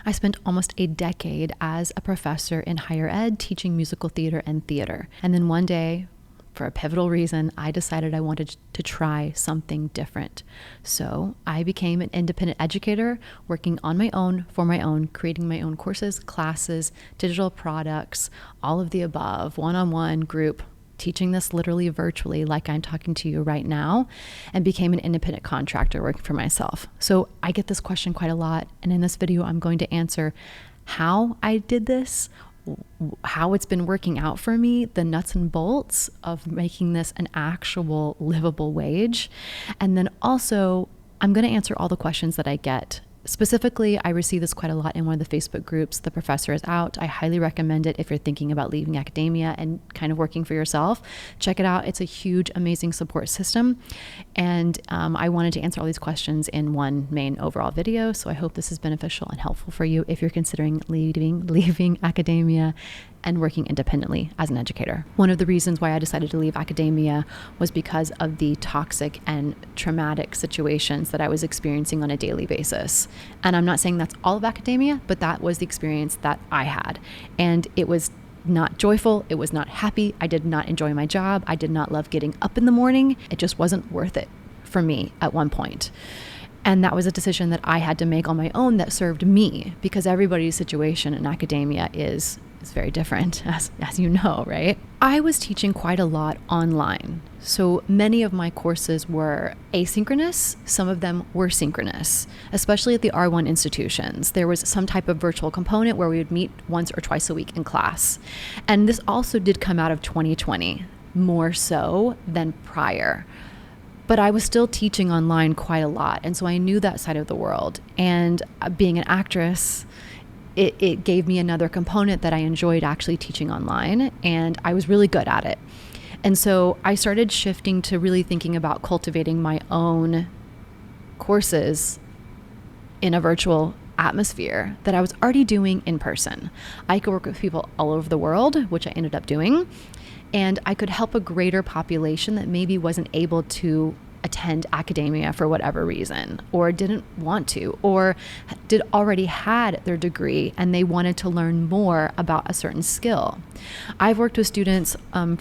I spent almost a decade as a professor in higher ed teaching musical theater and theater. And then one day, for a pivotal reason, I decided I wanted to try something different. So I became an independent educator, working on my own, for my own, creating my own courses, classes, digital products, all of the above, one-on-one, group, teaching this literally virtually like I'm talking to you right now, and became an independent contractor working for myself. So I get this question quite a lot. And in this video, I'm going to answer how I did this, how it's been working out for me, the nuts and bolts of making this an actual livable wage. And then also, I'm going to answer all the questions that I get. Specifically, I receive this quite a lot in one of the Facebook groups, The Professor is Out. I highly recommend it if you're thinking about leaving academia and kind of working for yourself. Check it out. It's a huge, amazing support system. And I wanted to answer all these questions in one main overall video. So I hope this is beneficial and helpful for you if you're considering leaving academia and working independently as an educator. One of the reasons why I decided to leave academia was because of the toxic and traumatic situations that I was experiencing on a daily basis. And I'm not saying that's all of academia, but that was the experience that I had. And it was not joyful. It was not happy. I did not enjoy my job. I did not love getting up in the morning. It just wasn't worth it for me at one point. And that was a decision that I had to make on my own that served me, because everybody's situation in academia is very different, as you know, right? I was teaching quite a lot online. So many of my courses were asynchronous. Some of them were synchronous, especially at the R1 institutions. There was some type of virtual component where we would meet once or twice a week in class. And this also did come out of 2020, more so than prior. But I was still teaching online quite a lot. And so I knew that side of the world. And being an actress, it gave me another component that I enjoyed actually teaching online, and I was really good at it. And so I started shifting to really thinking about cultivating my own courses in a virtual atmosphere that I was already doing in person. I could work with people all over the world, which I ended up doing, and I could help a greater population that maybe wasn't able to attend academia for whatever reason, or didn't want to, or did already had their degree and they wanted to learn more about a certain skill. I've worked with students I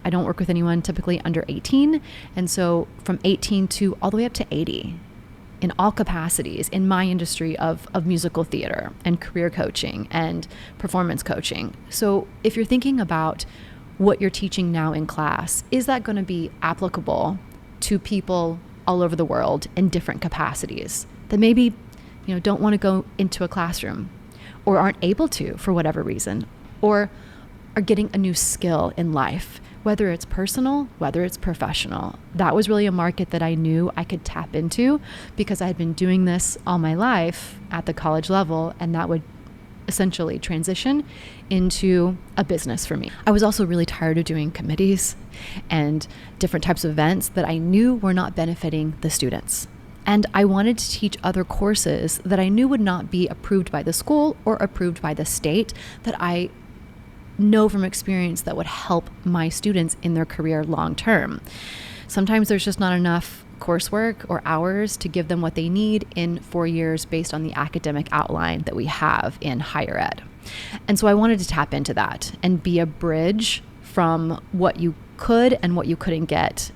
don't work with anyone typically under 18. And so from 18 to all the way up to 80 in all capacities in my industry of musical theater and career coaching and performance coaching. So if you're thinking about what you're teaching now in class, is that going to be applicable to people all over the world in different capacities that maybe, don't want to go into a classroom, or aren't able to for whatever reason, or are getting a new skill in life, whether it's personal, whether it's professional? That was really a market that I knew I could tap into because I had been doing this all my life at the college level, and that would essentially transition into a business for me. I was also really tired of doing committees and different types of events that I knew were not benefiting the students. And I wanted to teach other courses that I knew would not be approved by the school or approved by the state, that I know from experience that would help my students in their career long term. Sometimes there's just not enough coursework or hours to give them what they need in 4 years based on the academic outline that we have in higher ed. And so I wanted to tap into that and be a bridge from what you could and what you couldn't get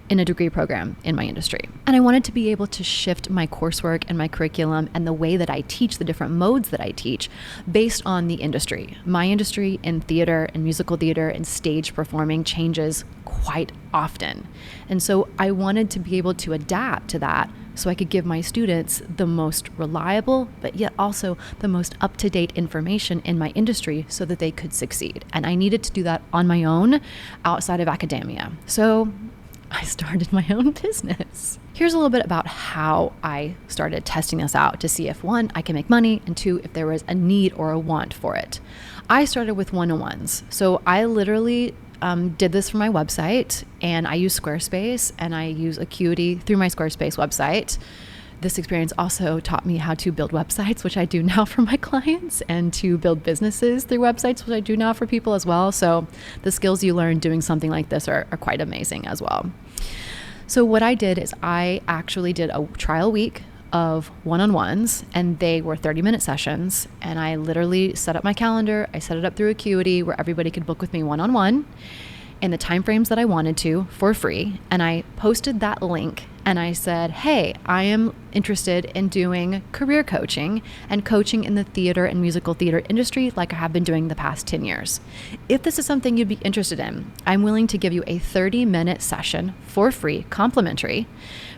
in a degree program in my industry. And I wanted to be able to shift my coursework and my curriculum and the way that I teach, the different modes that I teach, based on the industry. My industry in theater and musical theater and stage performing changes quite often. And so I wanted to be able to adapt to that so I could give my students the most reliable, but yet also the most up-to-date information in my industry so that they could succeed. And I needed to do that on my own outside of academia. So I started my own business. Here's a little bit about how I started testing this out to see if, one, I can make money, and two, if there was a need or a want for it. I started with one-on-ones. So I literally did this for my website, and I use Squarespace, and I use Acuity through my Squarespace website. This experience also taught me how to build websites, which I do now for my clients, and to build businesses through websites, which I do now for people as well. So the skills you learn doing something like this are quite amazing as well. So what I did is I actually did a trial week of one-on-ones, and they were 30-minute sessions. And I literally set up my calendar. I set it up through Acuity where everybody could book with me one-on-one in the timeframes that I wanted to for free. And I posted that link and I said, hey, I am interested in doing career coaching and coaching in the theater and musical theater industry like I have been doing the past 10 years. If this is something you'd be interested in, I'm willing to give you a 30-minute session for free, complimentary,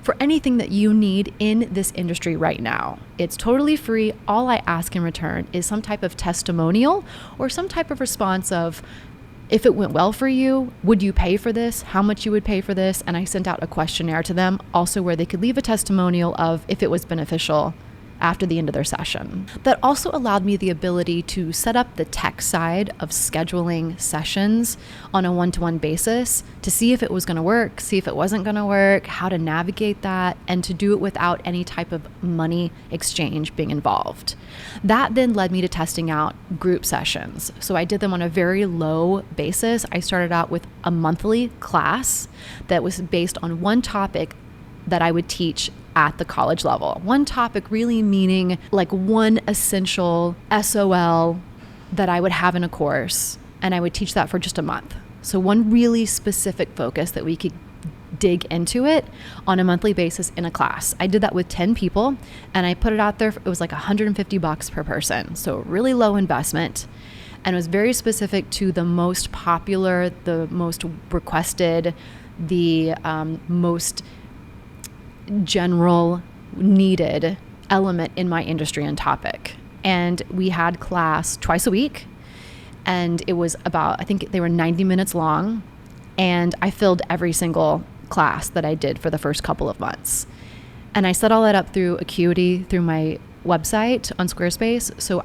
for anything that you need in this industry right now. It's totally free. All I ask in return is some type of testimonial or some type of response of, if it went well for you, would you pay for this? How much you would pay for this? And I sent out a questionnaire to them also where they could leave a testimonial of if it was beneficial after the end of their session. That also allowed me the ability to set up the tech side of scheduling sessions on a one-to-one basis to see if it was going to work, see if it wasn't going to work, how to navigate that, and to do it without any type of money exchange being involved. That then led me to testing out group sessions. So I did them on a very low basis. I started out with a monthly class that was based on one topic that I would teach at the college level. One topic really meaning like one essential SOL that I would have in a course, and I would teach that for just a month. So one really specific focus that we could dig into it on a monthly basis in a class. I did that with 10 people and I put it out there. It was like $150 per person. So really low investment. And it was very specific to the most popular, the most requested, the most general needed element in my industry and topic. And we had class twice a week, and it was about, I think they were 90 minutes long, and I filled every single class that I did for the first couple of months. And I set all that up through Acuity, through my website on Squarespace. So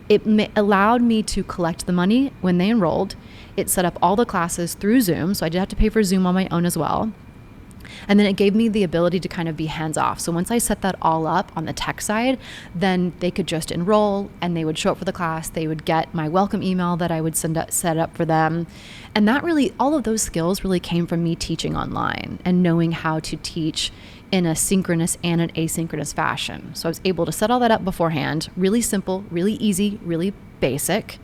it allowed me to collect the money when they enrolled. It set up all the classes through Zoom, so I did have to pay for Zoom on my own as well. And then it gave me the ability to kind of be hands-off. So once I set that all up on the tech side, then they could just enroll and they would show up for the class. They would get my welcome email that I would set up for them. And that really, all of those skills really came from me teaching online and knowing how to teach in a synchronous and an asynchronous fashion. So I was able to set all that up beforehand, really simple, really easy, really basic,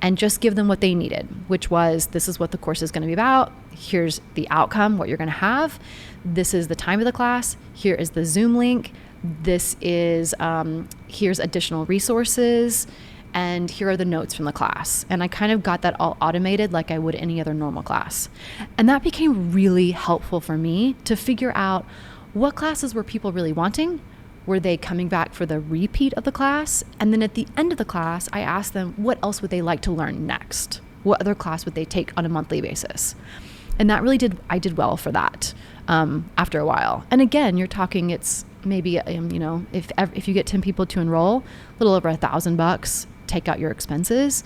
and just give them what they needed, which was, this is what the course is going to be about. Here's the outcome, what you're going to have. This is the time of the class. Here is the Zoom link. This is, here's additional resources. And here are the notes from the class. And I kind of got that all automated like I would any other normal class. And that became really helpful for me to figure out what classes were people really wanting. Were they coming back for the repeat of the class? And then at the end of the class, I asked them, what else would they like to learn next? What other class would they take on a monthly basis? And that really I did well for that after a while. And again, you're talking, it's maybe, if you get 10 people to enroll, a little over $1,000, take out your expenses.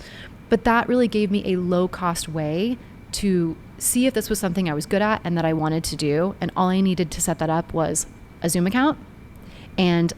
But that really gave me a low cost way to see if this was something I was good at and that I wanted to do. And all I needed to set that up was a Zoom account. And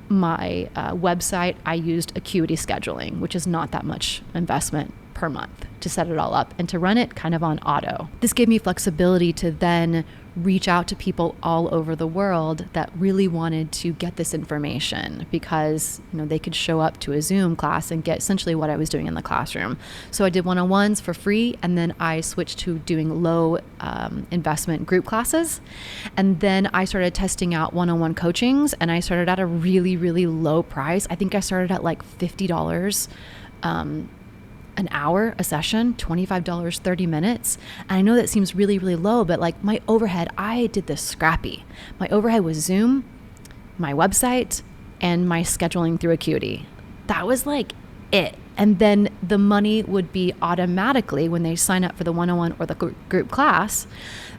my website, I used Acuity scheduling, which is not that much investment per month to set it all up and to run it kind of on auto. This gave me flexibility to then reach out to people all over the world that really wanted to get this information because, they could show up to a Zoom class and get essentially what I was doing in the classroom. So I did one-on-ones for free, and then I switched to doing low investment group classes. And then I started testing out one-on-one coachings, and I started at a really, really low price. I think I started at like $50 an hour a session, $25, 30 minutes. And I know that seems really, really low, but like my overhead, I did this scrappy. My overhead was Zoom, my website, and my scheduling through Acuity. That was like it. And then the money would be automatically when they sign up for the one-on-one or the group class,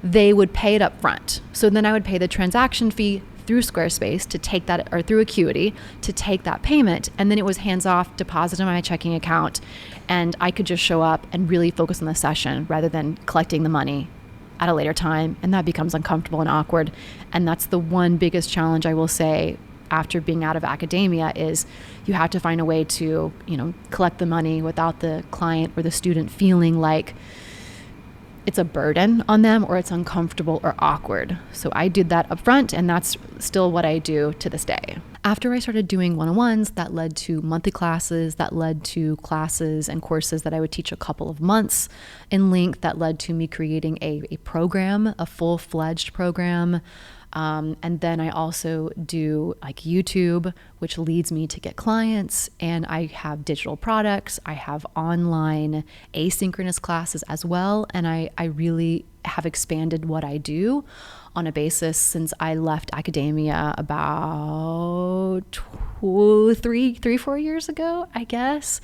they would pay it up front. So then I would pay the transaction fee through Squarespace to take that, or through Acuity to take that payment. And then it was hands-off, deposit in my checking account, and I could just show up and really focus on the session rather than collecting the money at a later time. And that becomes uncomfortable and awkward. And that's the one biggest challenge I will say after being out of academia is you have to find a way to, collect the money without the client or the student feeling like it's a burden on them or it's uncomfortable or awkward. So I did that up front, and that's still what I do to this day. After I started doing one-on-ones, that led to monthly classes, that led to classes and courses that I would teach a couple of months in length, that led to me creating a program, a full-fledged program. And then I also do like YouTube, which leads me to get clients, and I have digital products. I have online asynchronous classes as well. And I really have expanded what I do on a basis since I left academia about 4 years ago, I guess.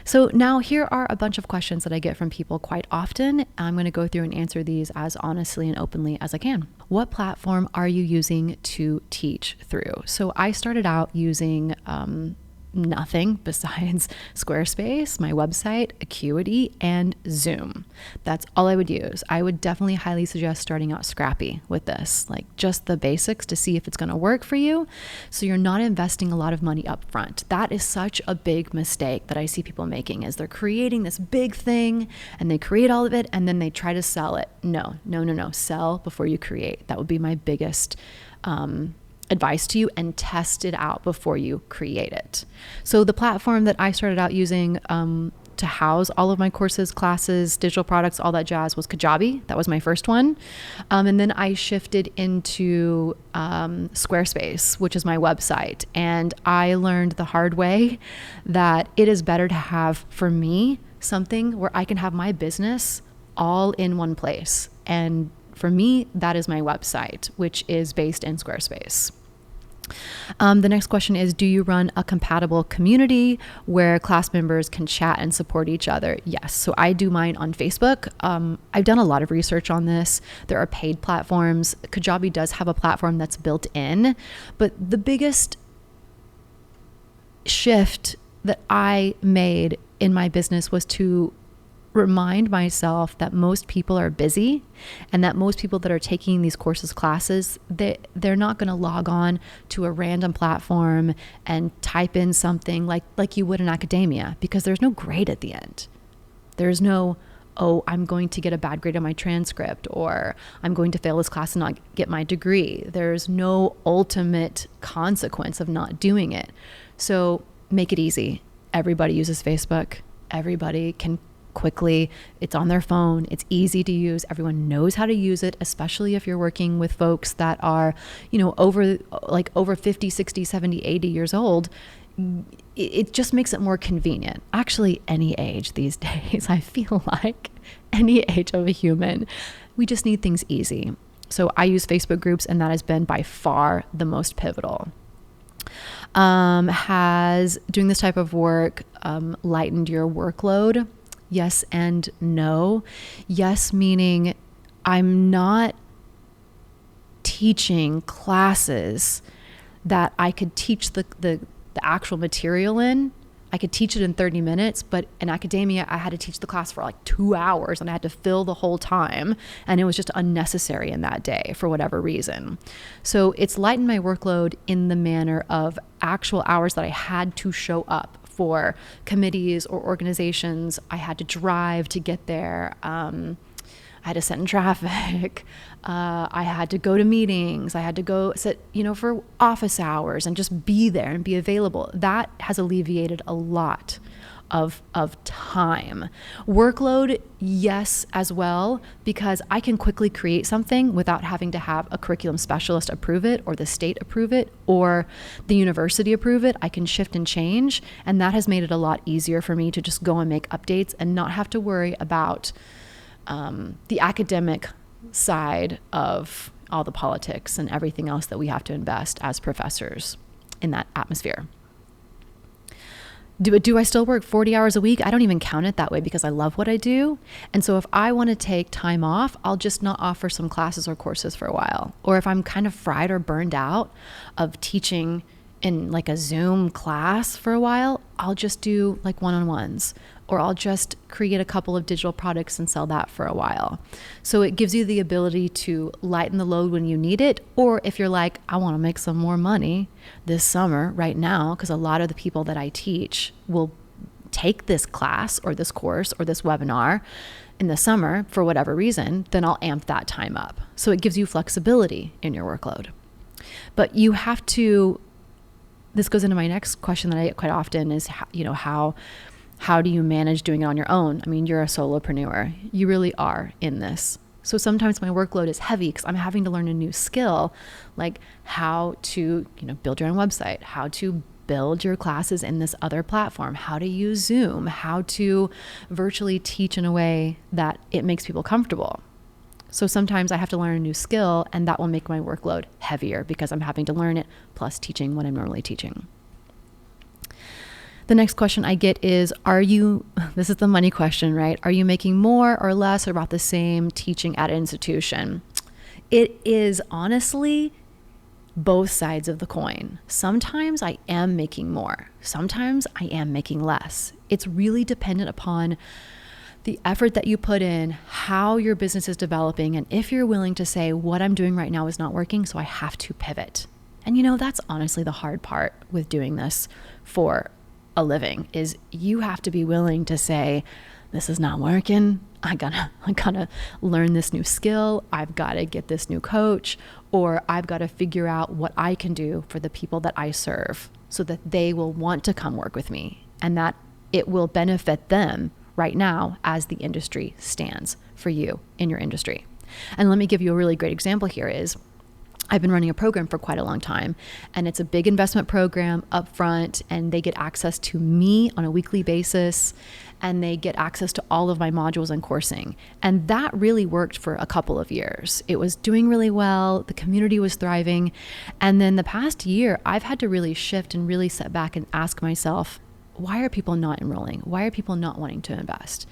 So now here are a bunch of questions that I get from people quite often. I'm going to go through and answer these as honestly and openly as I can. What platform are you using to teach through? So I started out using nothing besides Squarespace, my website, Acuity, and Zoom. That's all I would use. I would definitely highly suggest starting out scrappy with this, like just the basics to see if it's going to work for you. So you're not investing a lot of money up front. That is such a big mistake that I see people making, is they're creating this big thing and they create all of it and then they try to sell it. No. Sell before you create. That would be my biggest advice to you, and test it out before you create it. So the platform that I started out using to house all of my courses, classes, digital products, all that jazz was Kajabi. That was my first one. And then I shifted into Squarespace, which is my website. And I learned the hard way that it is better to have, for me, something where I can have my business all in one place. And for me, that is my website, which is based in Squarespace. The next question is, do you run a compatible community where class members can chat and support each other? Yes. So I do mine on Facebook. I've done a lot of research on this. There are paid platforms. Kajabi does have a platform that's built in, but the biggest shift that I made in my business was to remind myself that most people are busy, and that most people that are taking these courses, classes, they're not going to log on to a random platform and type in something like you would in academia, because there's no grade at the end. There's no, oh, I'm going to get a bad grade on my transcript, or I'm going to fail this class and not get my degree. There's no ultimate consequence of not doing it. So make it easy. Everybody uses Facebook. Everybody can quickly, it's on their phone, it's easy to use, everyone knows how to use it, especially if you're working with folks that are, over 50, 60, 70, 80 years old. It just makes it more convenient. Actually, any age these days, I feel like any age of a human, we just need things easy. So I use Facebook groups, and that has been by far the most pivotal. Has doing this type of work lightened your workload? Yes and no. Yes, meaning I'm not teaching classes that I could teach the actual material in. I could teach it in 30 minutes, but in academia, I had to teach the class for like 2 hours, and I had to fill the whole time. And it was just unnecessary in that day for whatever reason. So it's lightened my workload in the manner of actual hours that I had to show up for committees or organizations. I had to drive to get there. I had to sit in traffic. I had to go to meetings. I had to go sit, for office hours and just be there and be available. That has alleviated a lot of time. Workload, yes, as well, because I can quickly create something without having to have a curriculum specialist approve it, or the state approve it, or the university approve it. I can shift and change, and that has made it a lot easier for me to just go and make updates and not have to worry about the academic side of all the politics and everything else that we have to invest as professors in that atmosphere. Do I still work 40 hours a week? I don't even count it that way, because I love what I do. And so if I want to take time off, I'll just not offer some classes or courses for a while. Or if I'm kind of fried or burned out of teaching in like a Zoom class for a while, I'll just do like one-on-ones, or I'll just create a couple of digital products and sell that for a while. So it gives you the ability to lighten the load when you need it. Or if you're like, I want to make some more money this summer right now, because a lot of the people that I teach will take this class or this course or this webinar in the summer for whatever reason, then I'll amp that time up. So it gives you flexibility in your workload. But you have to, this goes into my next question that I get quite often is, how do you manage doing it on your own? I mean, you're a solopreneur. You really are in this. So sometimes my workload is heavy because I'm having to learn a new skill, like how to, build your own website, how to build your classes in this other platform, how to use Zoom, how to virtually teach in a way that it makes people comfortable. So sometimes I have to learn a new skill, and that will make my workload heavier because I'm having to learn it plus teaching what I'm normally teaching. The next question I get is, this is the money question, right? Are you making more or less or about the same teaching at an institution? It is honestly both sides of the coin. Sometimes I am making more. Sometimes I am making less. It's really dependent upon the effort that you put in, how your business is developing, and if you're willing to say, what I'm doing right now is not working, so I have to pivot. And that's honestly the hard part with doing this for a living, is you have to be willing to say, this is not working. I gotta learn this new skill. I've got to get this new coach, or I've got to figure out what I can do for the people that I serve so that they will want to come work with me and that it will benefit them right now as the industry stands for you in your industry. And let me give you a really great example here is, I've been running a program for quite a long time, and it's a big investment program upfront, and they get access to me on a weekly basis, and they get access to all of my modules and coursing. And that really worked for a couple of years. It was doing really well. The community was thriving. And then the past year, I've had to really shift and really sit back and ask myself, why are people not enrolling? Why are people not wanting to invest?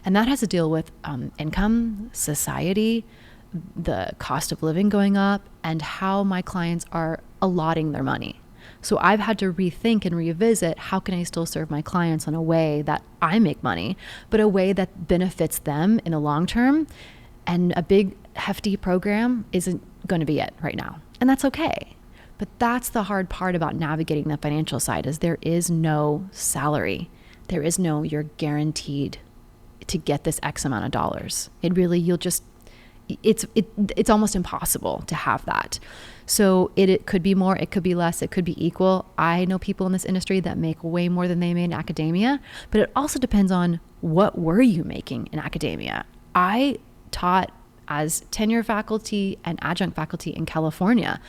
And that has to deal with income, society, the cost of living going up, and how my clients are allotting their money. So I've had to rethink and revisit, how can I still serve my clients in a way that I make money, but a way that benefits them in the long term? And a big hefty program isn't going to be it right now. And that's okay. But that's the hard part about navigating the financial side, is there is no salary. There is no, you're guaranteed to get this X amount of dollars. It really, it's almost impossible to have that. So it could be more, it could be less, it could be equal. I know people in this industry that make way more than they made in academia, but it also depends on what were you making in academia. I taught as tenure faculty and adjunct faculty in California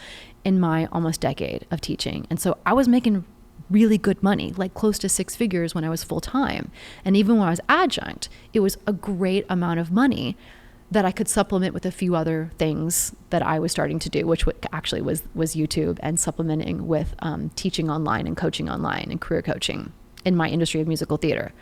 in my almost decade of teaching. And so I was making really good money, like close to six figures when I was full time. And even when I was adjunct, it was a great amount of money that I could supplement with a few other things that I was starting to do, which actually was YouTube, and supplementing with teaching online and coaching online and career coaching in my industry of musical theater.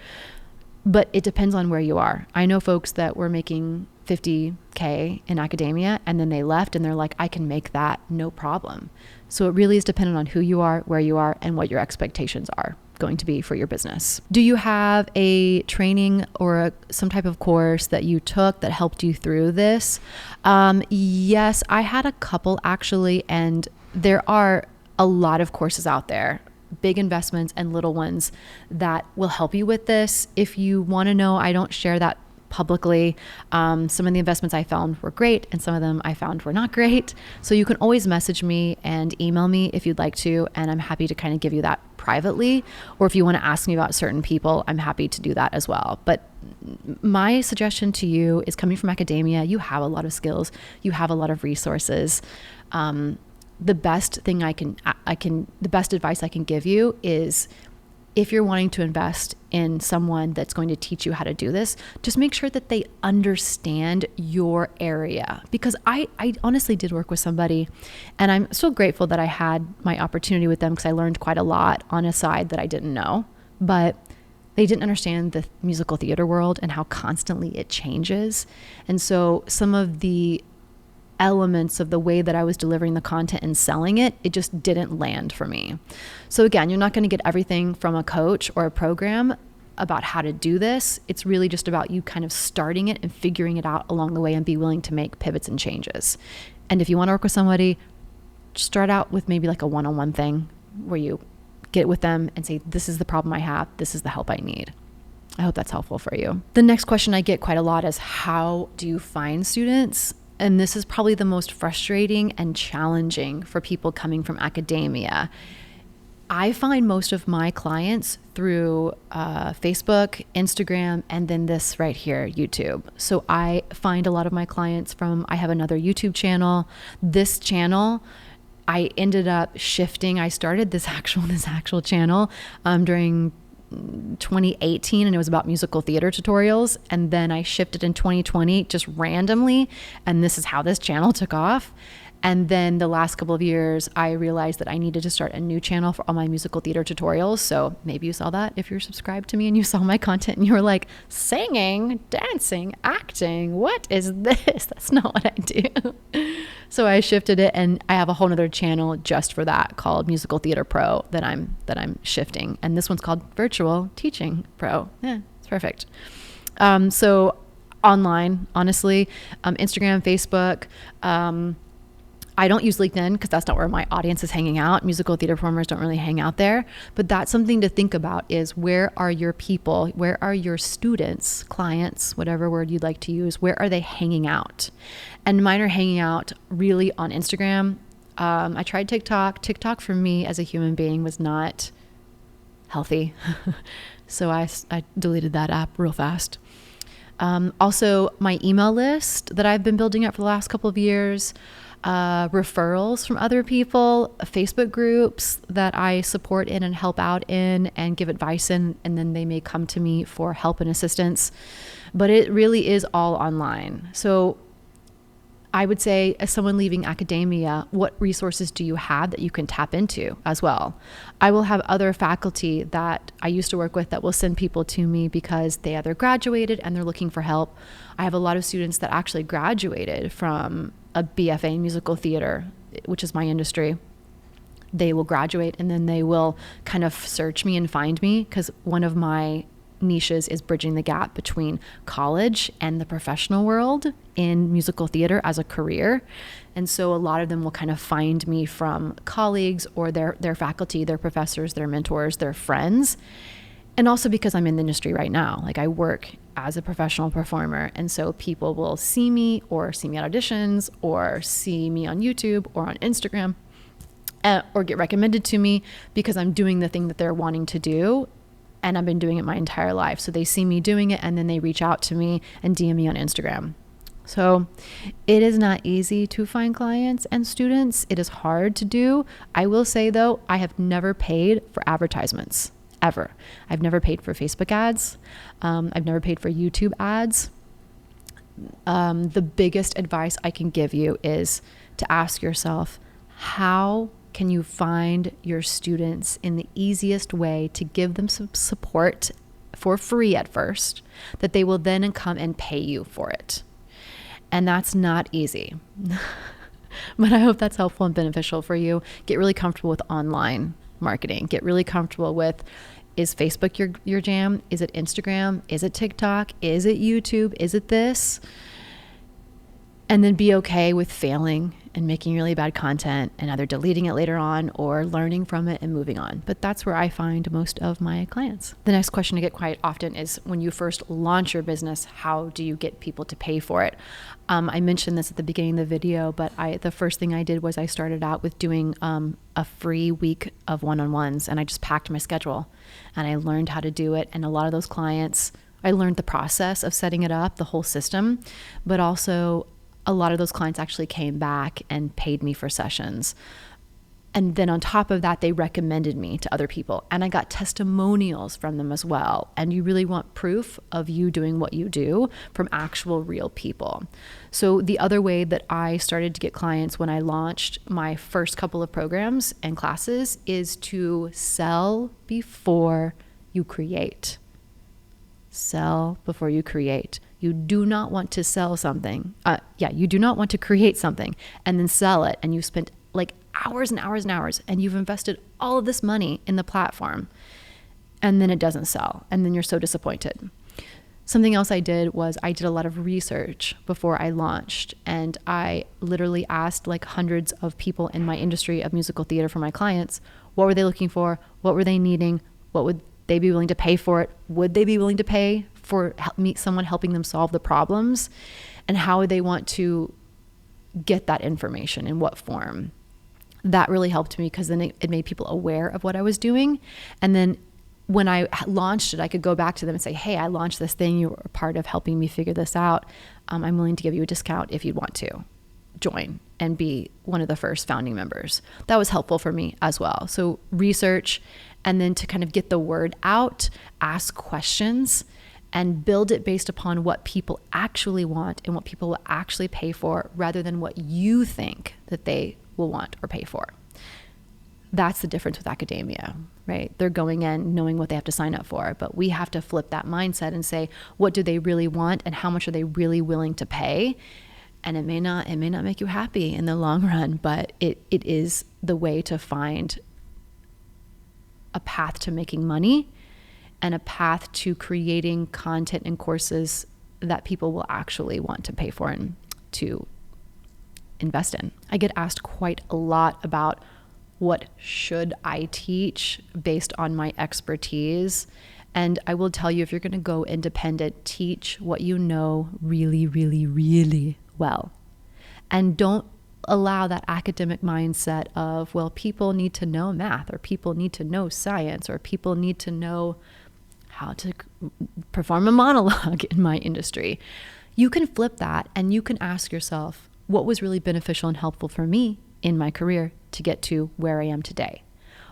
But it depends on where you are. I know folks that were making $50K in academia, and then they left and they're like, I can make that no problem. So it really is dependent on who you are, where you are, and what your expectations are going to be for your business. Do you have a training or some type of course that you took that helped you through this? Yes, I had a couple actually, and there are a lot of courses out there, big investments and little ones, that will help you with this. If you want to know, I don't share that publicly. Some of the investments I found were great, and some of them I found were not great. So you can always message me and email me if you'd like to, and I'm happy to kind of give you that privately. Or if you want to ask me about certain people, I'm happy to do that as well. But my suggestion to you is, coming from academia, you have a lot of skills, you have a lot of resources. The best advice I can give you is, if you're wanting to invest in someone that's going to teach you how to do this, just make sure that they understand your area. Because I honestly did work with somebody, and I'm so grateful that I had my opportunity with them, because I learned quite a lot on a side that I didn't know. But they didn't understand the musical theater world and how constantly it changes. And so some of the elements of the way that I was delivering the content and selling it, it just didn't land for me. So again, you're not going to get everything from a coach or a program about how to do this. It's really just about you kind of starting it and figuring it out along the way, and be willing to make pivots and changes. And if you want to work with somebody, start out with maybe like a one-on-one thing where you get with them and say, this is the problem I have, this is the help I need. I hope that's helpful for you. The next question I get quite a lot is, how do you find students? And this is probably the most frustrating and challenging for people coming from academia. I find most of my clients through Facebook, Instagram, and then this right here, YouTube. So I find a lot of my clients I have another YouTube channel. This channel, I ended up shifting. I started this actual channel during 2018, and it was about musical theater tutorials. And then I shifted in 2020 just randomly, and this is how this channel took off. And then the last couple of years, I realized that I needed to start a new channel for all my musical theater tutorials. So maybe you saw that if you're subscribed to me and you saw my content and you were like, singing, dancing, acting, what is this? That's not what I do. So I shifted it, and I have a whole nother channel just for that called Musical Theater Pro that I'm shifting. And this one's called Virtual Teaching Pro. Yeah, it's perfect. So online, honestly, Instagram, Facebook, I don't use LinkedIn because that's not where my audience is hanging out. Musical theater performers don't really hang out there. But that's something to think about, is where are your people? Where are your students, clients, whatever word you'd like to use? Where are they hanging out? And mine are hanging out really on Instagram. I tried TikTok. TikTok for me as a human being was not healthy. So I deleted that app real fast. Also, my email list that I've been building up for the last couple of years, referrals from other people, Facebook groups that I support in and help out in and give advice in, and then they may come to me for help and assistance. But it really is all online. So I would say, as someone leaving academia, what resources do you have that you can tap into as well? I will have other faculty that I used to work with that will send people to me because they either graduated and they're looking for help. I have a lot of students that actually graduated from a BFA in musical theater, which is my industry. They will graduate and then they will kind of search me and find me, because one of my niches is bridging the gap between college and the professional world in musical theater as a career. And so a lot of them will kind of find me from colleagues or their faculty, their professors, their mentors, their friends. And also because I'm in the industry right now, like I work as a professional performer. And so people will see me at auditions or see me on YouTube or on Instagram or get recommended to me because I'm doing the thing that they're wanting to do. And I've been doing it my entire life. So they see me doing it and then they reach out to me and DM me on Instagram. So it is not easy to find clients and students. It is hard to do. I will say though, I have never paid for advertisements, ever. I've never paid for Facebook ads. I've never paid for YouTube ads. The biggest advice I can give you is to ask yourself, how can you find your students in the easiest way to give them some support for free at first, that they will then come and pay you for it? And that's not easy. But I hope that's helpful and beneficial for you. Get really comfortable with online marketing. Get really comfortable with, is Facebook your jam? Is it Instagram? Is it TikTok? Is it YouTube? Is it this? And then be okay with failing and making really bad content and either deleting it later on or learning from it and moving on. But that's where I find most of my clients. The next question I get quite often is, when you first launch your business, how do you get people to pay for it? I mentioned this at the beginning of the video, but the first thing I did was I started out with doing a free week of one-on-ones, and I just packed my schedule and I learned how to do it. And a lot of those clients, I learned the process of setting it up, the whole system, but also a lot of those clients actually came back and paid me for sessions. And then on top of that, they recommended me to other people, and I got testimonials from them as well. And you really want proof of you doing what you do from actual real people. So the other way that I started to get clients when I launched my first couple of programs and classes is to sell before you create. Sell before you create. You do not want to sell something. You do not want to create something and then sell it, and you spent like hours and hours and hours, and you've invested all of this money in the platform, and then it doesn't sell, and then you're so disappointed. Something else I did was I did a lot of research before I launched, and I literally asked like hundreds of people in my industry of musical theater for my clients, what were they looking for? What were they needing? What would they be willing to pay for it? Would they be willing to pay for someone helping them solve the problems? And how would they want to get that information, in what form? That really helped me, because then it made people aware of what I was doing. And then when I launched it, I could go back to them and say, hey, I launched this thing. You were a part of helping me figure this out. I'm willing to give you a discount if you'd want to join and be one of the first founding members. That was helpful for me as well. So research, and then to kind of get the word out, ask questions, and build it based upon what people actually want and what people will actually pay for, rather than what you think that they will want or pay for. That's the difference with academia, right? They're going in knowing what they have to sign up for, but we have to flip that mindset and say, what do they really want and how much are they really willing to pay? And it may not make you happy in the long run, but it is the way to find a path to making money and a path to creating content and courses that people will actually want to pay for and to invest in. I get asked quite a lot about what should I teach based on my expertise. And I will tell you, if you're going to go independent, teach what you know really, really, really well. And don't allow that academic mindset of, well, people need to know math, or people need to know science, or people need to know how to perform a monologue in my industry. You can flip that, and you can ask yourself, what was really beneficial and helpful for me in my career to get to where I am today?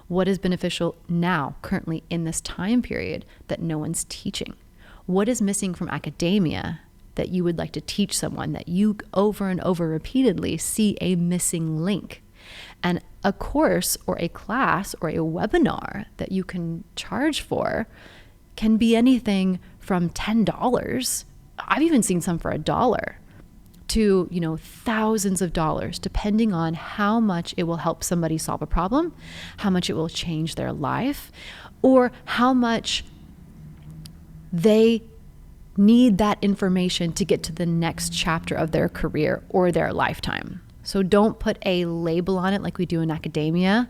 What is beneficial now, currently in this time period, that no one's teaching? What is missing from academia that you would like to teach someone, that you over and over repeatedly see a missing link? And a course or a class or a webinar that you can charge for can be anything from $10. I've even seen some for $1 to, thousands of dollars, depending on how much it will help somebody solve a problem, how much it will change their life, or how much they need that information to get to the next chapter of their career or their lifetime. So don't put a label on it like we do in academia.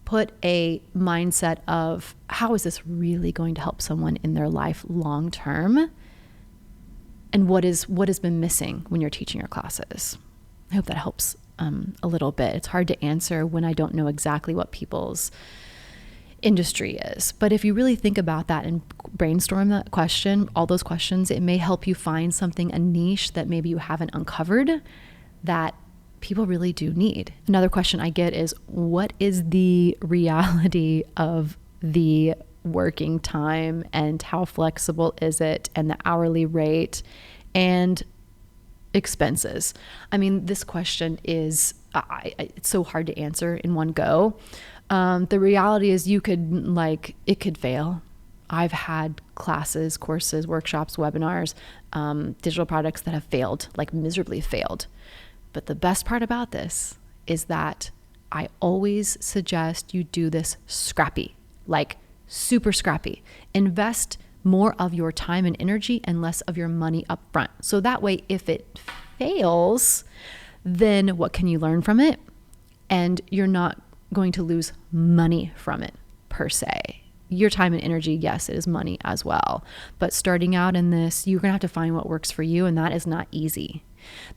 Put a mindset of, how is this really going to help someone in their life long term? And what has been missing when you're teaching your classes? I hope that helps a little bit. It's hard to answer when I don't know exactly what people's industry is. But if you really think about that and brainstorm that question, all those questions, it may help you find something, a niche that maybe you haven't uncovered that people really do need. Another question I get is, what is the reality of the working time, and how flexible is it, and the hourly rate and expenses? I mean, this question is, it's so hard to answer in one go. The reality is it could fail. I've had classes, courses, workshops, webinars, digital products that have failed, like miserably failed. But the best part about this is that I always suggest you do this scrappy, like super scrappy. Invest more of your time and energy and less of your money up front. So that way, if it fails, then what can you learn from it? And you're not going to lose money from it per se. Your time and energy, yes, it is money as well. But starting out in this, you're going to have to find what works for you, and that is not easy.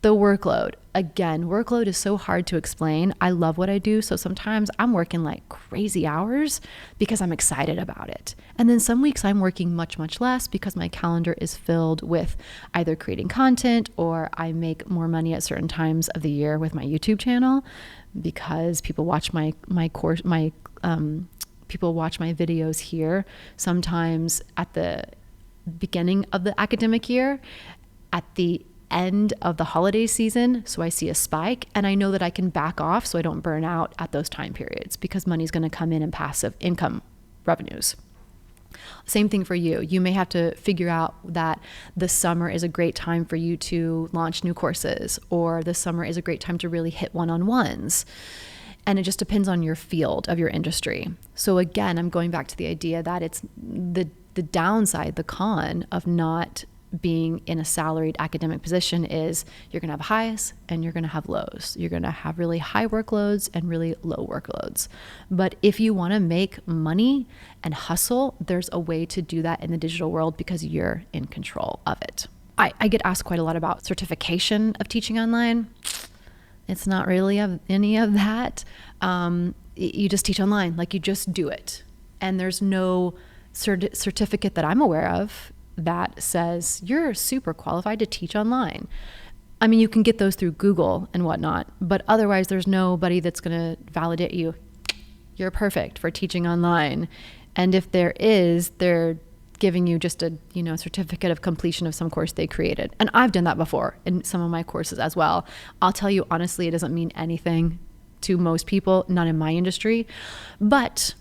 The workload. Again, workload is so hard to explain. I love what I do, so sometimes I'm working like crazy hours because I'm excited about it. And then some weeks I'm working much, much less because my calendar is filled with either creating content, or I make more money at certain times of the year with my YouTube channel because people watch people watch my videos here sometimes at the beginning of the academic year, at the end of the holiday season. So I see a spike, and I know that I can back off so I don't burn out at those time periods, because money's going to come in passive income revenues. Same thing for you. You may have to figure out that the summer is a great time for you to launch new courses, or the summer is a great time to really hit one-on-ones. And it just depends on your field of your industry. So again, I'm going back to the idea that it's the downside, the con of not being in a salaried academic position is you're going to have highs and you're going to have lows. You're going to have really high workloads and really low workloads. But if you want to make money and hustle, there's a way to do that in the digital world because you're in control of it. I get asked quite a lot about certification of teaching online. It's not really any of that. You just teach online, like you just do it. And there's no certificate that I'm aware of that says you're super qualified to teach online. I mean, you can get those through Google and whatnot, but otherwise there's nobody that's going to validate you. You're perfect for teaching online. And if there is, they're giving you just a certificate of completion of some course they created. And I've done that before in some of my courses as well. I'll tell you honestly, it doesn't mean anything to most people, not in my industry. But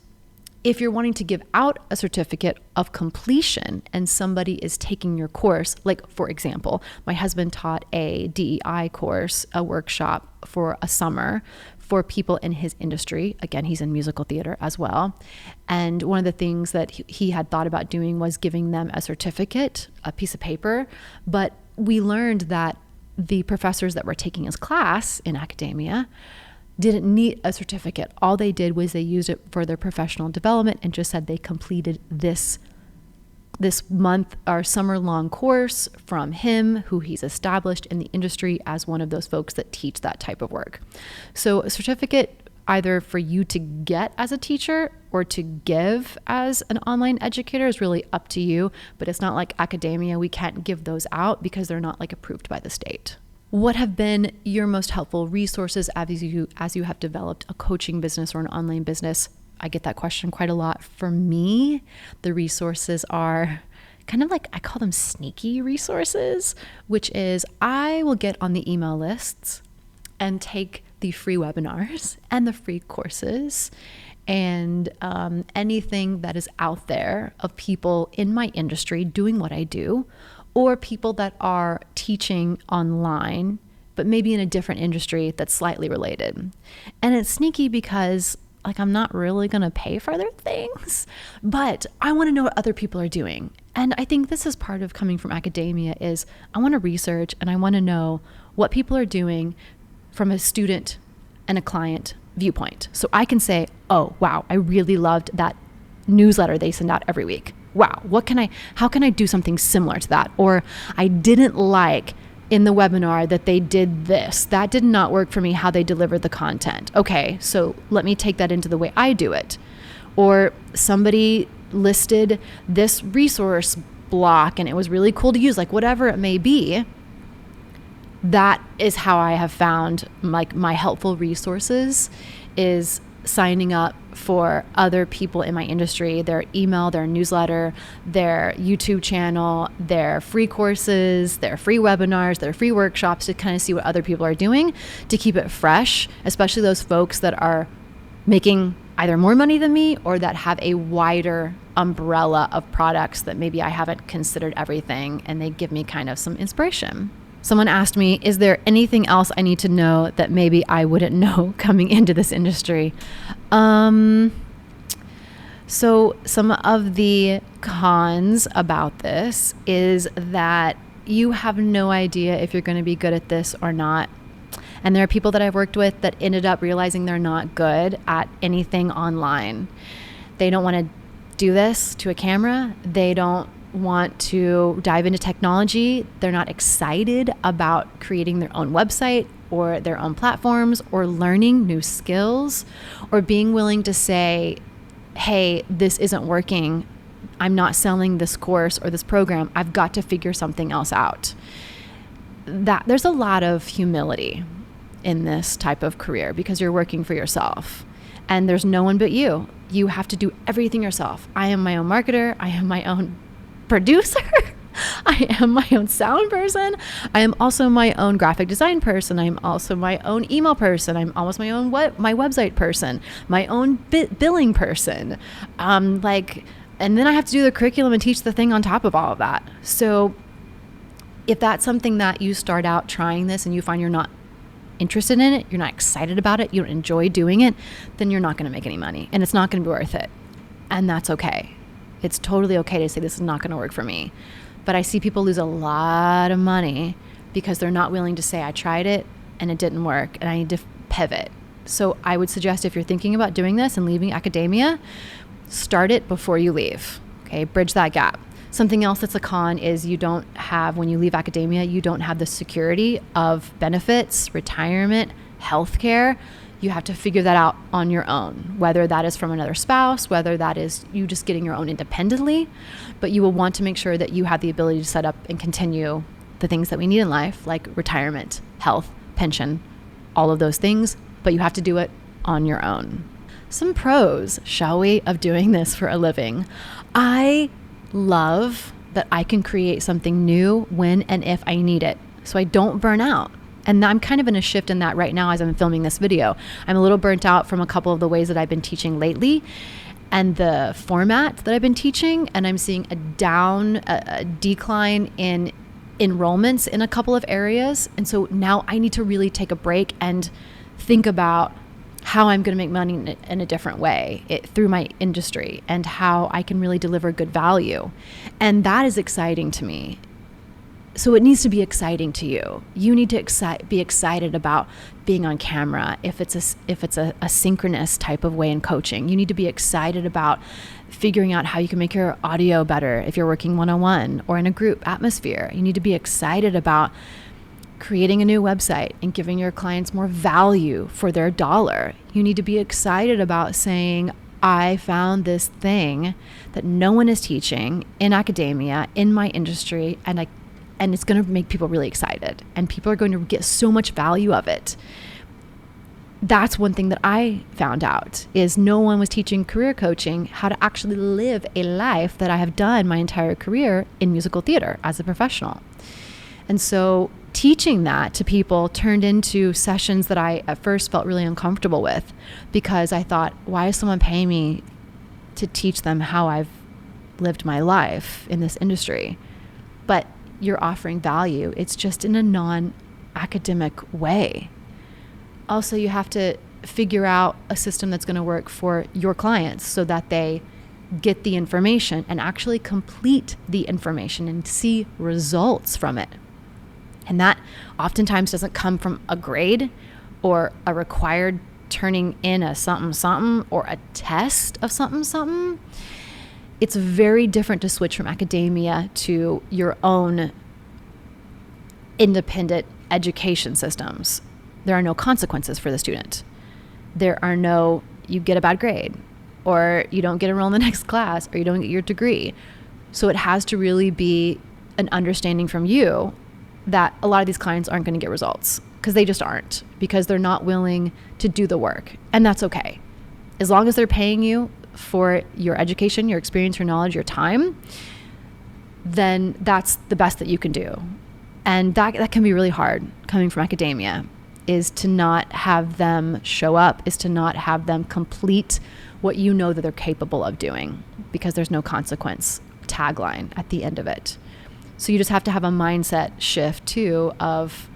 if you're wanting to give out a certificate of completion and somebody is taking your course, like for example, my husband taught a DEI course, a workshop for a summer for people in his industry. Again, he's in musical theater as well. And one of the things that he had thought about doing was giving them a certificate, a piece of paper. But we learned that the professors that were taking his class in academia didn't need a certificate. All they did was they used it for their professional development and just said they completed this month or summer-long course from him, who he's established in the industry as one of those folks that teach that type of work. So a certificate either for you to get as a teacher or to give as an online educator is really up to you, but it's not like academia. We can't give those out because they're not like approved by the state. What have been your most helpful resources as you have developed a coaching business or an online business? I get that question quite a lot. For me, the resources are kind of like, I call them sneaky resources, which is I will get on the email lists and take the free webinars and the free courses and anything that is out there of people in my industry doing what I do, or people that are teaching online, but maybe in a different industry that's slightly related. And it's sneaky because I'm not really going to pay for other things, but I want to know what other people are doing. And I think this is part of coming from academia is I want to research and I want to know what people are doing from a student and a client viewpoint. So I can say, oh, wow, I really loved that newsletter they send out every week. Wow, how can I do something similar to that? Or I didn't like in the webinar that they did this. That did not work for me, how they delivered the content. Okay, so let me take that into the way I do it. Or somebody listed this resource block and it was really cool to use, like whatever it may be. That is how I have found my helpful resources is signing up for other people in my industry, their email, their newsletter, their YouTube channel, their free courses, their free webinars, their free workshops to kind of see what other people are doing to keep it fresh, especially those folks that are making either more money than me or that have a wider umbrella of products that maybe I haven't considered everything, and they give me kind of some inspiration. Someone asked me, is there anything else I need to know that maybe I wouldn't know coming into this industry? So some of the cons about this is that you have no idea if you're going to be good at this or not. And there are people that I've worked with that ended up realizing they're not good at anything online. They don't want to do this to a camera. They don't want to dive into technology. They're not excited about creating their own website or their own platforms or learning new skills or being willing to say, hey, this isn't working. I'm not selling this course or this program. I've got to figure something else out. There's a lot of humility in this type of career because you're working for yourself and there's no one but you. You have to do everything yourself. I am my own marketer. I am my own producer. I am my own sound person. I am also my own graphic design person. I'm also my own email person. I'm almost my own my website person, my own billing person. And then I have to do the curriculum and teach the thing on top of all of that. So if that's something that you start out trying this and you find you're not interested in it, you're not excited about it, you don't enjoy doing it, then you're not going to make any money and it's not going to be worth it. And that's okay. It's totally okay to say this is not going to work for me. But I see people lose a lot of money because they're not willing to say, I tried it and it didn't work and I need to pivot. So I would suggest, if you're thinking about doing this and leaving academia, start it before you leave. Okay, bridge that gap. Something else that's a con is when you leave academia, you don't have the security of benefits, retirement, healthcare. You have to figure that out on your own, whether that is from another spouse, whether that is you just getting your own independently. But you will want to make sure that you have the ability to set up and continue the things that we need in life, like retirement, health, pension, all of those things. But you have to do it on your own. Some pros, shall we, of doing this for a living. I love that I can create something new when and if I need it, so I don't burn out. And I'm kind of in a shift in that right now as I'm filming this video. I'm a little burnt out from a couple of the ways that I've been teaching lately and the format that I've been teaching. And I'm seeing a decline in enrollments in a couple of areas. And so now I need to really take a break and think about how I'm going to make money in a different way through my industry and how I can really deliver good value. And that is exciting to me. So it needs to be exciting to you. You need to be excited about being on camera. If it's a synchronous type of way in coaching, you need to be excited about figuring out how you can make your audio better if you're working one-on-one or in a group atmosphere. You need to be excited about creating a new website and giving your clients more value for their dollar. You need to be excited about saying, I found this thing that no one is teaching in academia, in my industry, and it's going to make people really excited, and people are going to get so much value of it. That's one thing that I found out, is no one was teaching career coaching how to actually live a life that I have done my entire career in musical theater as a professional. And so teaching that to people turned into sessions that I at first felt really uncomfortable with, because I thought, why is someone paying me to teach them how I've lived my life in this industry? But you're offering value. It's just in a non-academic way. Also, you have to figure out a system that's going to work for your clients so that they get the information and actually complete the information and see results from it. And that oftentimes doesn't come from a grade or a required turning in a something or a test of something. It's very different to switch from academia to your own independent education systems. There are no consequences for the student. You get a bad grade, or you don't get enrolled in the next class, or you don't get your degree. So it has to really be an understanding from you that a lot of these clients aren't going to get results, because they just aren't, because they're not willing to do the work. And that's okay. As long as they're paying you for your education, your experience, your knowledge, your time, then that's the best that you can do. And that can be really hard coming from academia, is to not have them show up, is to not have them complete what you know that they're capable of doing, because there's no consequence tagline at the end of it. So you just have to have a mindset shift too of,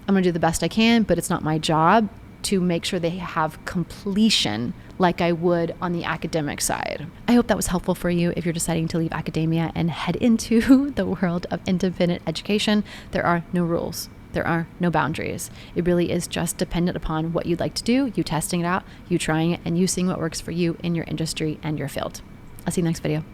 I'm going to do the best I can, but it's not my job to make sure they have completion like I would on the academic side. I hope that was helpful for you if you're deciding to leave academia and head into the world of independent education. There are no rules. There are no boundaries. It really is just dependent upon what you'd like to do, you testing it out, you trying it, and you seeing what works for you in your industry and your field. I'll see you in the next video.